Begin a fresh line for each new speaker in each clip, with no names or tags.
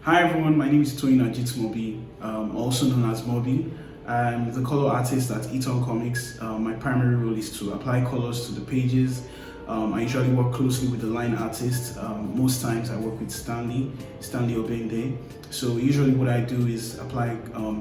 Hi everyone, my name is Toyin Ajetunmobi, also known as Mobi. I'm the color artist at Etan Comics. My primary role is to apply colors to the pages. I usually work closely with the line artist. Most times I work with Stanley Obende. So usually what I do is apply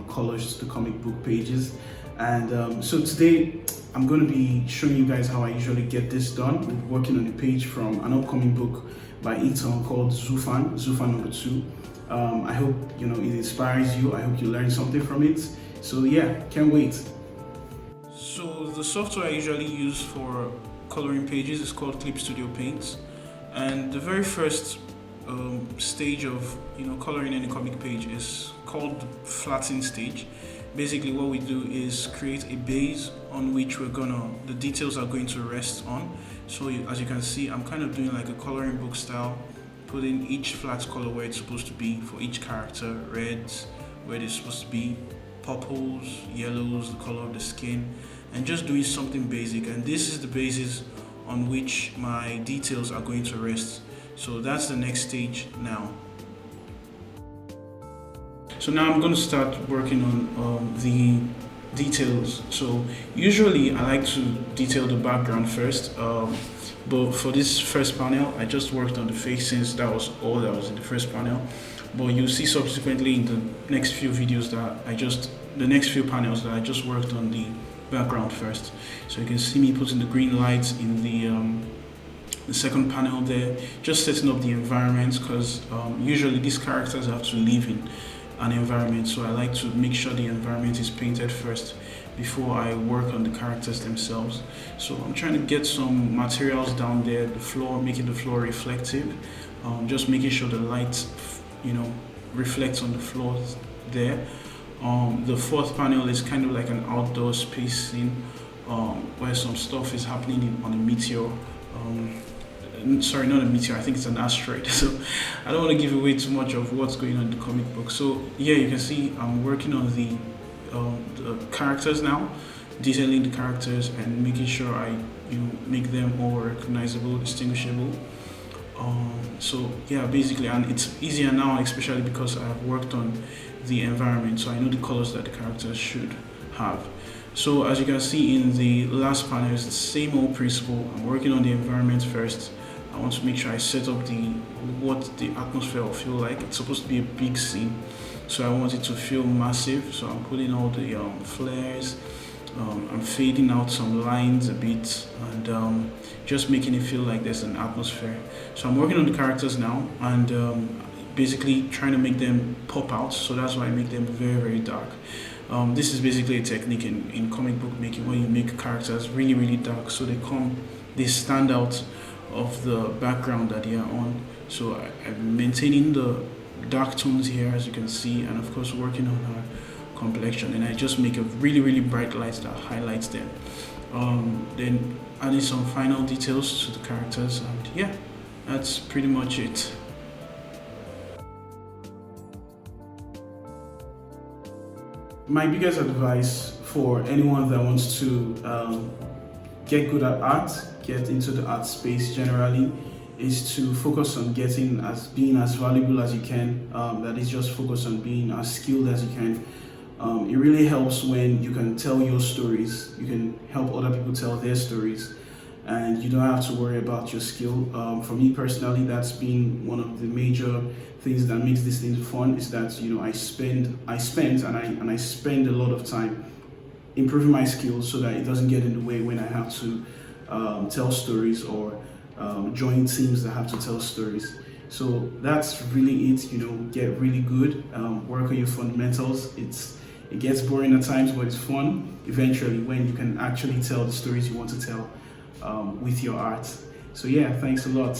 colors to the comic book pages. And so today I'm going to be showing you guys how I usually get this done. We're working on a page from an upcoming book by Etan called Zufan number 2. I hope it inspires you. I hope you learn something from it. So yeah, can't wait. So the software I usually use for coloring pages is called Clip Studio Paint, and the very first stage of coloring any comic page is called the flattening stage. Basically, what we do is create a base on which the details are going to rest on. So as you can see, I'm kind of doing like a coloring book style, putting each flat color where it's supposed to be for each character, reds where they're supposed to be, purples, yellows, the color of the skin, and just doing something basic. And this is the basis on which my details are going to rest. So that's the next stage now. So now I'm going to start working on the details. So usually I like to detail the background first, but for this first panel I just worked on the face since that was all that was in the first panel. But you'll see subsequently in the next few videos that the next few panels that I just worked on the background first. So you can see me putting the green lights in the second panel there, just setting up the environment, because usually these characters have to live in an environment, so I like to make sure the environment is painted first before I work on the characters themselves. So I'm trying to get some materials down there, the floor, making the floor reflective, just making sure the light reflects on the floor there. The fourth panel is kind of like an outdoor space scene where some stuff is happening on a meteor. Sorry, not a meteor, I think it's an asteroid. So I don't want to give away too much of what's going on in the comic book. So yeah, you can see I'm working on the characters now, detailing the characters and making sure I make them more recognizable, distinguishable. So yeah, basically, and it's easier now, especially because I have worked on the environment, so I know the colors that the characters should have. So as you can see in the last panel, it's the same old principle. I'm working on the environment first. I want to make sure I set up what the atmosphere will feel like. It's supposed to be a big scene, so I want it to feel massive. So I'm putting all the flares. I'm fading out some lines a bit and just making it feel like there's an atmosphere. So I'm working on the characters now and basically trying to make them pop out. So that's why I make them very, very dark. This is basically a technique in comic book making where you make characters really, really dark so they stand out of the background that they are on. So I'm maintaining the dark tones here, as you can see, and of course working on her complexion, and I just make a really, really bright light that highlights them. Then adding some final details to the characters, and yeah, that's pretty much it. My biggest advice for anyone that wants to get good at art, get into the art space generally, is to focus on being as valuable as you can. That is, just focus on being as skilled as you can. It really helps when you can tell your stories. You can help other people tell their stories, and you don't have to worry about your skill. For me personally, that's been one of the major things that makes this thing fun. Is that I spend a lot of time improving my skills so that it doesn't get in the way when I have to tell stories or join teams that have to tell stories. So that's really it. Get really good. Work on your fundamentals. It gets boring at times, but it's fun eventually when you can actually tell the stories you want to tell with your art. So yeah, thanks a lot.